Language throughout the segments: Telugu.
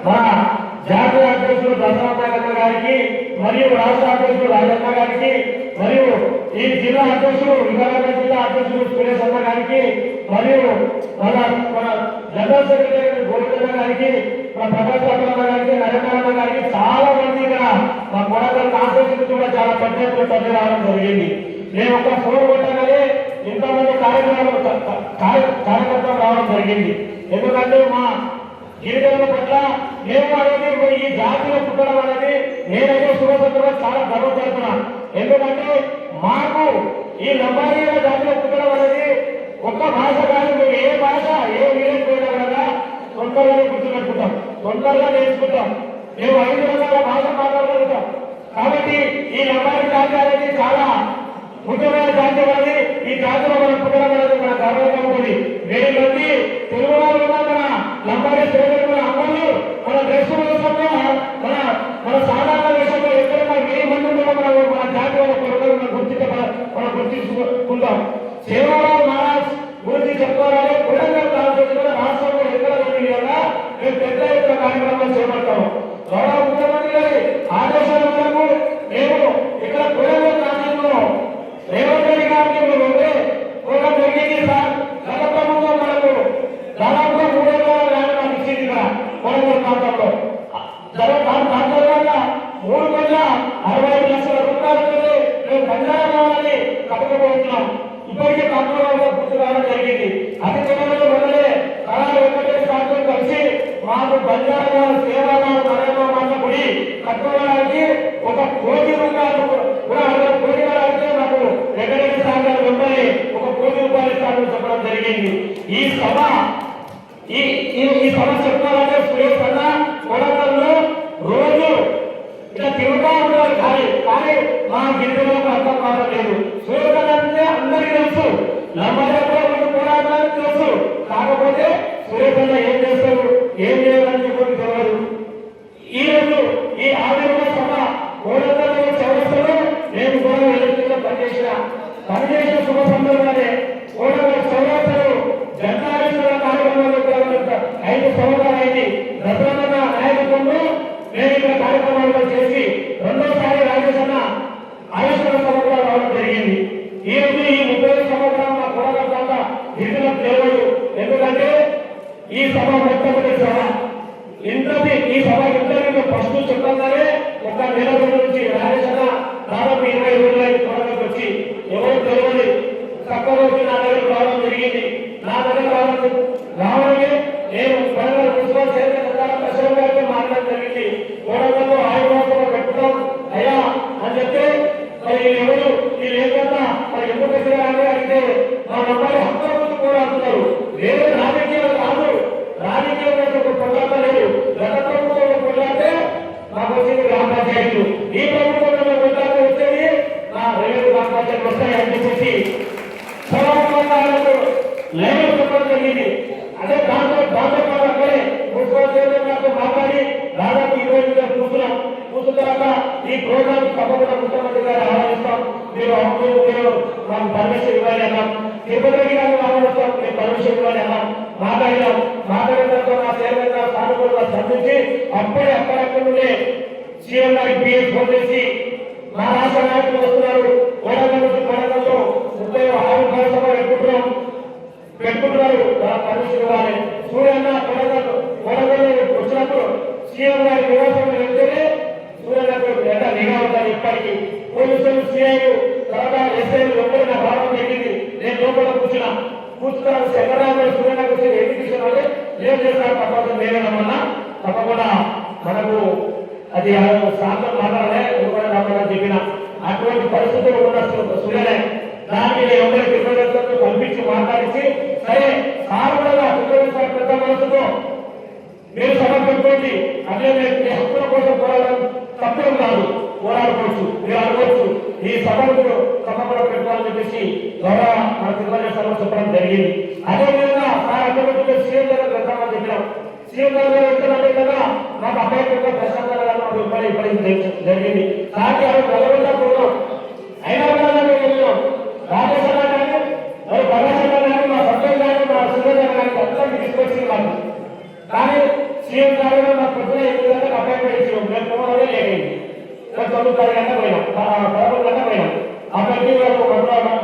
మన జాతీయ అధ్యక్షుడు దశరథ గారికి మరియు రాష్ట్ర అధ్యక్షుడు రాజన్న గారికి మరియు ఈ జిల్లా అధ్యక్షుడు వికారాబాద్ జిల్లా అధ్యక్షుడు సురేష్ అన్న గారికి మరియు మన జనరల్ సెక్రటరీ గోవిందన్న గారికి మా ప్రకాశ్ అన్న గారికి నరేంద్ర గారికి చాలా మంది ఇక్కడ మా కొడగల్ కాన్స్టిట్యూన్సీ కూడా చాలా పెద్ద ఎత్తున తరలి రావడం జరిగింది. నేను ఒక ఫోన్ కొట్టగానే ఇంతమంది కార్యకర్తలు రావడం జరిగింది. ఎందుకంటే మా గిరిజనుల పట్ల మేము అనేది ఈ జాతిలో పుట్టడం అనేది నేనైతే శుభసంగా చాలా గర్వపడుతున్నా. ఎందుకంటే మాకు ఈ లంబాడీల జాతిలో పుట్టడం అనేది ఒక్క భాష కాదు, మేము ఏ భాష ఏ విలేజ్ పోయినా కదా తొందరగా గుర్తుపెట్టుకుంటాం, తొందరగా నేర్చుకుంటాం. మేము 5 రకాల భాష మాట్లాడగలుగుతాం. కాబట్టి ఈ లంబాడీ జాతి అనేది చాలా ముఖ్యమైన జాతి అనేది. ఈ జాతిలో మనం పుట్టడం అనేది మన గర్వంగా ఉంటుంది. 1000 మంది తెలుగు వాళ్ళు ఉన్న మన లంబాడీ సోదరుల అమ్మలు మన డ్రెస్ వేషంలో మన సాధారణ వేషంలో ఎక్కడైనా 1000 మంది కూడా మన జాతి వాళ్ళ మనం గుర్తించుకుంటాం. సేవారావు మహారాజ్ గురించి చెప్పుకోవాలి. కొడంగల్ కాన్స్టిట్యూన్సీ రాష్ట్రంలో ఎక్కడ లేని విధంగా మేము పెద్ద ఎత్తున కార్యక్రమాలు చేపడతాము. గౌరవ ముఖ్యమంత్రి గారి ఆదేశాల మేరకు మేము ఇక్కడ కొడంగల్ కాన్స్టిట్యూన్సీలో రేవంత్ రెడ్డి గారికి మేము ప్రోగ్రాం జరిగింది సార్. గత ప్రభుత్వం మనకు దాదాపుగా 3 ఎకరాల ల్యాండ్ మనకి ఇచ్చింది ఇక్కడ కొడంగల్ ప్రాంతంలో. దాని తర్వాత 3,65 లక్షల రూపాయలతో మేము బంజారా భవనాన్ని కట్టకపోతున్నాం. ఇప్పటికే కంట్రోల్లో పూర్తి కావడం జరిగింది. అతి త్వరలో మొదలే కళా వెంకటేశ్వర కలిసి మాకు బంజారా సేవాలను నరేంద్ర గుడి కట్టుకోవడానికి 1 కోటి రూపాయలు కూడా 1 కోటి అయితే మాకు వెంకటేశ్వర గారు వెంబడి 1 కోటి రూపాయలు ఇస్తామని చెప్పడం జరిగింది. ఈ సభ చెప్పాలంటే సురేష్ అన్న కొడంగల్లో రోజు ఇలా తిరుగుతా ఉంటారు. కానీ మా గిరిజనులకు అర్థం కావట్లేదు. సురేష్ అన్న అంటే అందరికీ తెలుసు, లంబాడీ పోరాటానికి తెలుసు. కాకపోతే సురేష్ అన్న ఏం చేస్తారు, ఏం చేయాలని చెప్పి తెలియదు. ఈ రోజు ఈ ఆవిర్భావ సభ కొడంగల్ చౌరస్తలో నేను కూడా ఎలక్ట్రిక్ పనిచేసిన శుభ సందర్భాలే కొడంగల్ చౌరస్తలో జనతారీశ్వర కార్యక్రమాలు 5 సంవత్సరాలైంది. దశరథ నాయకత్వంలో నేను ఇక్కడ కార్యక్రమాలు చేసి 2వ సారి రాజేష్ అన్న ఆయుష్మాన్ సభ కూడా రావడం జరిగింది. ఈ రోజు ఈ 30 సంవత్సరాలు మా కొడంగల్ దాకా గిరిజనులకు తెలియదు. ఎందుకంటే ఈ సభ మొట్టమొదటి సభ ఈ సభ ఇంటర్వ్యూ ఫస్ట్ చెప్పగానే 1 నెల రోజుల నుంచి రాజేష్ అన్న దాదాపు 20 రోజులు కొడంగల్కి వచ్చి ఎవరు తెలియదు తక్కువ రోజు నా దగ్గర రావడం జరిగింది. నా దగ్గర రావడమే నేను కొడంగల్ మున్సిపల్ చైర్మన్ అశోక్ గారితో మాట్లాడడం జరిగింది. కొడంగల్లో ఆయుర్వేద పెట్టుకోం అయ్యా అని చెప్తే మరి ఎవరు ఈ లేకుండా మరి ఎందుకు వచ్చారని అడిగితే మా అమ్మాయి హక్కుల గురించి పోరాడుతున్నారు. వేరే రాజకీయాలు కాదు, రాజకీయాలు కొట్లాట లేదు. గత ప్రభుత్వంలో కొట్లాడితే మాకు వచ్చింది గ్రామ పంచాయతీలు, ఈ ప్రభుత్వంలో కొట్లాడితే వచ్చేది నా 2 గ్రామ పంచాయతీలు వస్తాయని చెప్పేసి లైవ్ చెప్పడం జరిగింది. అదే దాంతో అక్కడే మున్సిపల్ చైర్మన్ గారితో మాట్లాడి దాదాపు 20 రోజులు కూర్చున్న తర్వాత ఈ ప్రోగ్రామ్ తప్పకుండా ముఖ్యమంత్రి గారు ఆహ్వానిస్తాం, మీరు మాకు పర్మిషన్ ఇవ్వాలి అన్నాం. తిరుపతి గారు ఆహ్వానిస్తాం, మేము పర్మిషన్ ఇవ్వాలి అన్నాం. మాట్లాడిన తర్వాత మా చైర్మన్ గారు సానుకూలంగా స్పందించి అక్కడక్కడ నుండే సీఎం గారికి పిఎస్ ఫోన్ చేసి మా రాష్ట్ర నాయకులు వస్తున్నారు, కొడంగల్లో 30వ ఆవిర్భావ సభ పెట్టుకుంటున్నారు, పర్మిషన్ ఇవ్వాలి. సూర్యన్న కొడంగల్ వచ్చినప్పుడు సీఎం గారి నివాసం వెళ్తేనే సూర్యన్నకు ఎంత నిఘా ఉందని ఇప్పటికీ పోలీసులు సిఐలు తర్వాత ఎస్ఐలు ఎప్పుడు నా భావం జరిగింది. నేను లోపల కూర్చున్న శంకర్రావు సూర్యన్నకు వచ్చి ఎడ్యుకేషన్ అంటే ఏం చేస్తారు తప్పకుండా నేనేమన్నా తప్పకుండా మనకు అది సాయంత్రం మాట్లాడలే ఎందుకంటే రమ్మని చెప్పిన అటువంటి పరిస్థితులు ఉన్న సూర్యనే దాని మీద ఎవరి కృతజ్ఞతలు పంపించి మాట్లాడించి సరే సార్ కూడా పెద్ద మనసుతో మీరు సమర్పించుకోండి, అదే మీ హక్కుల కోసం పోరాడడం తప్పేం కాదు, పోరాడుకోవచ్చు, మీరు అనుకోవచ్చు. ఈ సభకు తప్పకుండా పెట్టుకోవాలని చెప్పేసి గౌరవ మన తిరుమల సభ చెప్పడం జరిగింది. అదేవిధంగా సార్ అక్కడ సీఎం గారు వెళ్తామని చెప్పినాం. సీఎం గారు వెళ్తానంటే కదా మాకు అబ్బాయి ప్రశాంతంగా ఇప్పటికి జరిగింది. సార్ వెళ్ళకుండా పోతాం అయినా కూడా వెళ్ళాం. రాజేష్ అన్న కానీ మరి పరమేశ్వర కానీ మా సభ్యులు కానీ మా సురేంద్ర కానీ అందరికీ తీసుకొచ్చింది మాకు. కానీ సీఎం గారు నాకు పొద్దున 8 గంటలకు అపాయింట్మెంట్ ఇచ్చాము. మేము పోవడమే లేదండి. 9 గంటలకు పోయినాం, 11 గంటలకు పోయినాం. అప్పటికి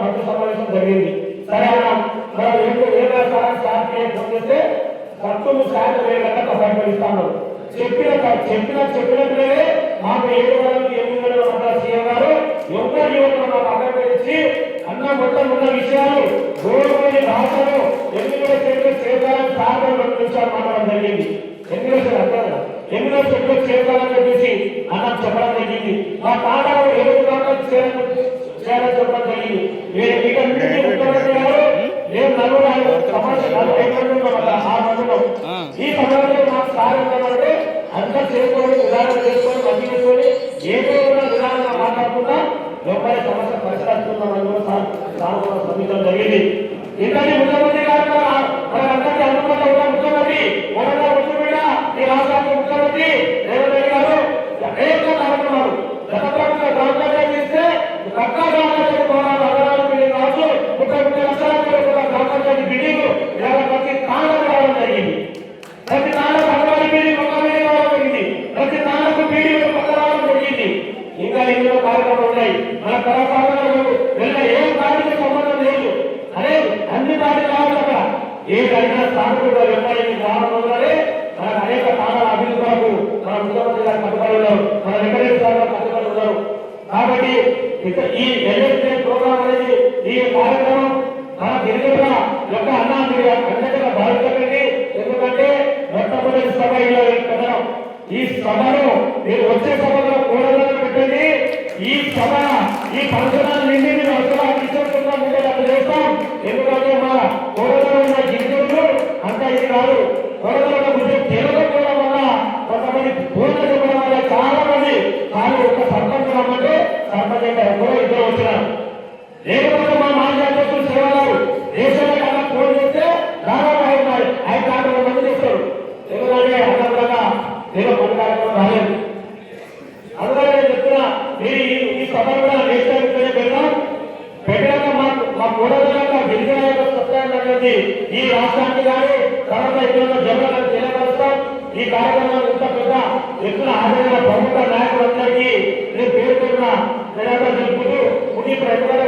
మంత్రి సమావేశం జరిగింది. సరే అన్నాం, మనం ఏదో స్టార్ట్ చేస్తే 19 శాతం 7 గంటలకు అపాయింట్మెంట్ ఇస్తాను. చెప్పినట్లే మాకు 7 గంటలకు 8 గంటలు ఉంటారు సీఎం గారు. ఎవరు యువకులు మాకు అపాయింట్మెంట్ ఇచ్చి అన్న మొత్తం ఉన్న విషయాలు గోడని భాషలో ఎన్నికల చేయాలని సాధన 2 నిమిషాలు మాట్లాడడం జరిగింది. ఎన్నికల చేయాలని చెప్పేసి అన్న చెప్పడం జరిగింది. మా తాతలు 7 గంటలకు చేయాలని చెప్పడం జరిగింది. ముఖ్యమంత్రి గారు నేను నలుగురు ఈ సమయంలో మాకు సాధన అంటే అంతా చేసుకొని విధానం చేసుకొని మంచి చేసుకొని ఏదో విధానంగా మాట్లాడుకుంటా లోపలి సమస్య పరిష్కరిస్తున్నామని కూడా శ్రమించడం జరిగింది. ఇంతటి ముఖ్యమంత్రి గారు మనందరికీ అందుబాటులో ఉన్న ముఖ్యమంత్రి వరంగల్ ముఖ్యమంత్రి ఈ రాష్ట్రానికి ముఖ్యమంత్రి రేవంత్ రెడ్డి గారు అనేక కార్యక్రమాలు గత ప్రభుత్వ గ్రామాలు చేస్తే పక్కా గ్రామాలకు కావచ్చు 30 లక్షల గ్రామాల బిల్డింగ్ ప్రతి తాళకు రావడం జరిగింది. ప్రతి తాళకు అంగన్వాడీ బిల్డింగ్ ఒక బిల్డింగ్ రావడం జరిగింది. ప్రతి తాళకు బిల్డింగ్ పక్క రావడం జరిగింది. ఇంకా ఎన్నో కార్యక్రమాలు ఉన్నాయి. మన కళాకారులకు వెళ్ళిన ఏ పార్టీకి సంబంధం లేదు. అదే అన్ని పార్టీలు రావాలి. అక్కడ ఏ జరిగిన స్థానికులు ఎమ్మెల్యే రావడంలోనే మనకు అనేక స్థానాల అభివృద్ధి కొరకు మన ముఖ్యమంత్రి గారు కట్టుబడి ఉన్నారు, మన వెంకటేశ్వర గారు కట్టుబడి ఉన్నారు. కాబట్టి ఈ ఎల్ఎస్ఏ ప్రోగ్రాం అనేది ఈ కార్యక్రమం మన గిరిజనుల యొక్క అన్నగా భావించకండి. ఎందుకంటే మొట్టమొదటి సభ ఇలా పెట్టడం. ఈ సభను మీరు వచ్చే సభలో కూడలను పెట్టండి. ఈ సభ ఈ ఫంక్షన్ నిండి మీరు అసలు ఉండేటట్టు చేస్తాం. ఎందుకంటే మా కూడలో ఉన్న గిరిజనులు అంత ఇది కాదు. కూడలో ఉన్న గురించి తెలియకపోవడం వల్ల కొంతమంది పూర్ణ చెప్పడం వల్ల చాలా మంది కానీ ఒక సర్పంచ్ రమ్మంటే సర్పంచ్ కూడా ఇద్దరు వచ్చినారు. లేకపోతే మా మాజీ అధ్యక్షులు సేవలు దేశంలో కన్నా ఫోన్ చేస్తే దాదాపు 5 మంది చేస్తారు. ఎందుకంటే అన్నగా ఏదో పని కార్యక్రమం రాలేదు. అందుకని నేను చెప్తున్నా, మీరు ఈ సభ కూడా నేషనల్ పెడతాం. పెట్టాక మా కూడల గిరిజన సత్యాన్ని ఈ రాష్ట్రానికి కానీ తర్వాత ఇక్కడ జనాలను తెలియపరుస్తాం. ఈ కార్యక్రమం ఇంత పెద్ద ఎత్తున హాజరైన ప్రముఖ నాయకులందరికీ నేను పేర్కొన్న తెలుపుతూ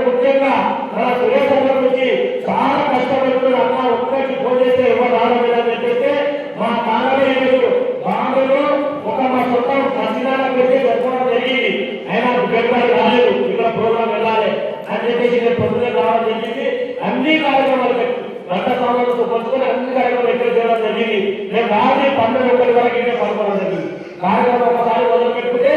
ముఖ్యంగా మన సురేష్ గురించి చాలా కష్టపడుతున్న అన్న ఒక్కరికి ఫోన్ చేస్తే ఎవరు రావడం లేదని చెప్పేస్తే మా కాంగ్రెస్ బాంబులు ఒక మా సొంత మసినాలకు పెట్టి జరపడం జరిగింది. అయినా గెలుపడి రాలేదు. ఇక్కడ ప్రోగ్రాం వెళ్ళాలి అని చెప్పేసి నేను పొద్దునే రావడం జరిగింది. అన్ని కార్యక్రమాలు గత సంవత్సరంతో పంచుకొని అన్ని కార్యక్రమాలు ఎక్కడ చేయడం జరిగింది. నేను రాజీ 12 వరకు ఇదే పనుకోవడం జరిగింది. కార్యక్రమం ఒకసారి మొదలు పెట్టుకుంటే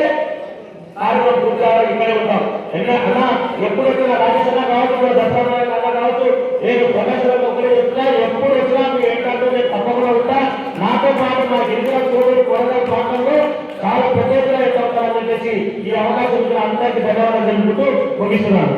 కార్యక్రమం పూర్తి ఇక్కడే ఉంటాం. అన్నా ఎప్పుడు వచ్చినా రాజకీయ కావచ్చు, దసరా కావచ్చు, నేను ప్రదర్శనకు ఒకటే చెప్తున్నా. ఎప్పుడు వచ్చినా మీరు ఏంటంటే నేను తప్పకుండా ఉంటా. నాతో పాటు నా గిరిజన సోదరుడు కూరగాయల ప్రాంతంలో చాలా ప్రత్యేకంగా ఎట్లా ఉంటారని చెప్పేసి ఈ అవకాశం అందరికీ ధన్యవాదాలు తెలుపుతూ ముగిస్తున్నాను.